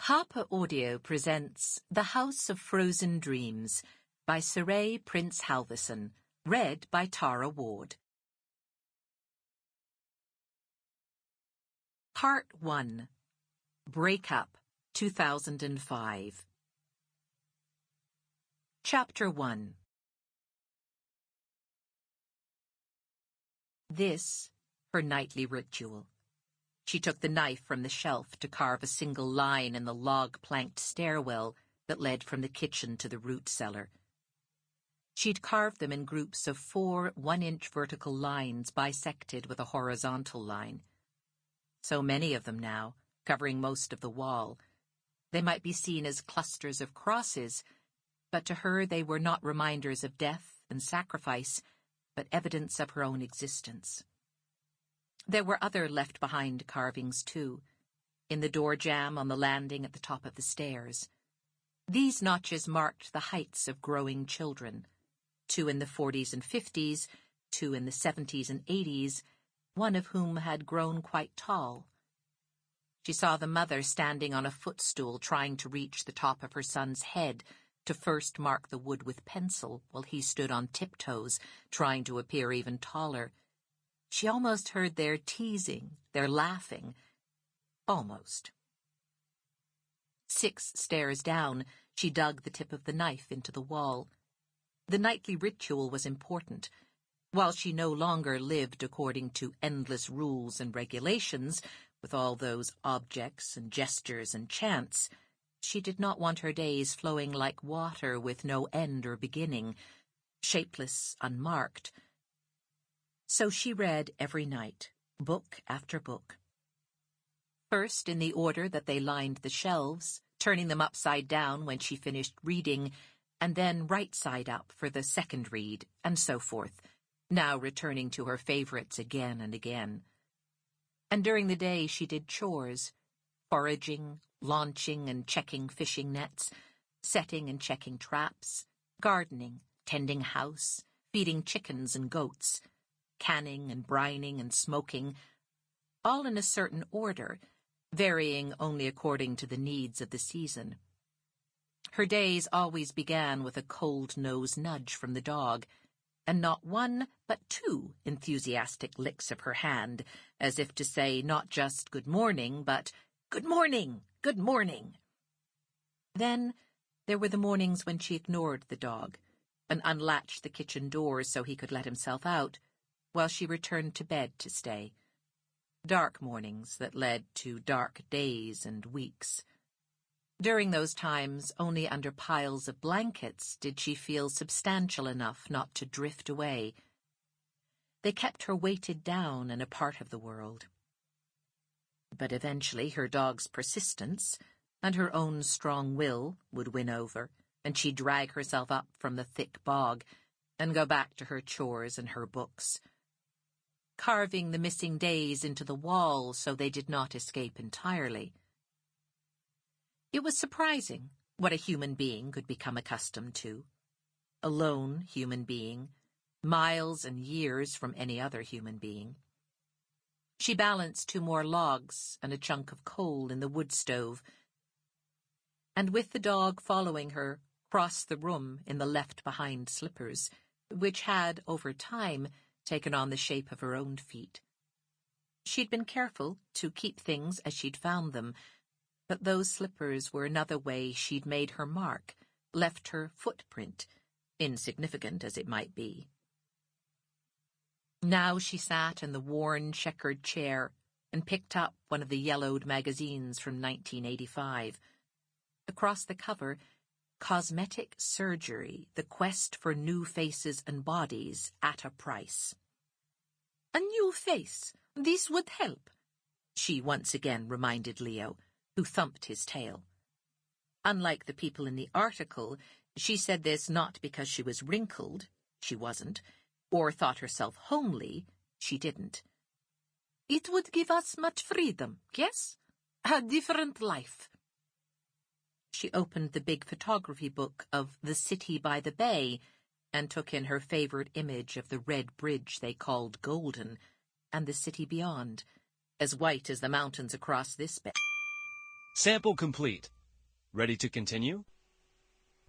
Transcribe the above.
Harper Audio presents The House of Frozen Dreams by Seré Prince Halverson, read by Tara Ward. Part 1. Breakup, 2005. Chapter 1. This, her nightly ritual. She took the knife from the shelf to carve a single line in the log-planked stairwell that led from the kitchen to the root cellar. She'd carved them in groups of 4 one-inch vertical lines bisected with a horizontal line. So many of them now, covering most of the wall. They might be seen as clusters of crosses, but to her they were not reminders of death and sacrifice, but evidence of her own existence. There were other left-behind carvings, too, in the door jamb on the landing at the top of the stairs. These notches marked the heights of growing children, 2 in the 40s and 50s, 2 in the 70s and 80s, one of whom had grown quite tall. She saw the mother standing on a footstool trying to reach the top of her son's head to first mark the wood with pencil while he stood on tiptoes, trying to appear even taller. She almost heard their teasing, their laughing. Almost. 6 stairs down, she dug the tip of the knife into the wall. The nightly ritual was important. While she no longer lived according to endless rules and regulations, with all those objects and gestures and chants, she did not want her days flowing like water with no end or beginning, shapeless, unmarked. So she read every night, book after book. First in the order that they lined the shelves, turning them upside down when she finished reading, and then right side up for the second read, and so forth, now returning to her favorites again and again. And during the day she did chores, foraging, launching and checking fishing nets, setting and checking traps, gardening, tending house, feeding chickens and goats, canning and brining and smoking, all in a certain order, varying only according to the needs of the season. Her days always began with a cold nose nudge from the dog, and not 1 but 2 enthusiastic licks of her hand, as if to say not just good morning, but good morning, good morning. Then there were the mornings when she ignored the dog, and unlatched the kitchen door so he could let himself out, while she returned to bed to stay. Dark mornings that led to dark days and weeks. During those times, only under piles of blankets did she feel substantial enough not to drift away. They kept her weighted down in a part of the world. But eventually her dog's persistence and her own strong will would win over, and she'd drag herself up from the thick bog and go back to her chores and her books, carving the missing days into the wall so they did not escape entirely. It was surprising what a human being could become accustomed to. A lone human being, miles and years from any other human being. She balanced 2 more logs and a chunk of coal in the wood stove, and with the dog following her, crossed the room in the left-behind slippers, which had, over time, taken on the shape of her own feet. She'd been careful to keep things as she'd found them, but those slippers were another way she'd made her mark, left her footprint, insignificant as it might be. Now she sat in the worn, checkered chair and picked up one of the yellowed magazines from 1985. Across the cover, Cosmetic Surgery, the Quest for New Faces and Bodies at a Price. A new face, this would help, she once again reminded Leo, who thumped his tail. Unlike the people in the article, she said this not because she was wrinkled, she wasn't, or thought herself homely, she didn't. It would give us much freedom, yes? A different life. She opened the big photography book of The City by the Bay and took in her favorite image of the red bridge they called Golden, and the city beyond, as white as the mountains across this bay. Sample complete. Ready to continue?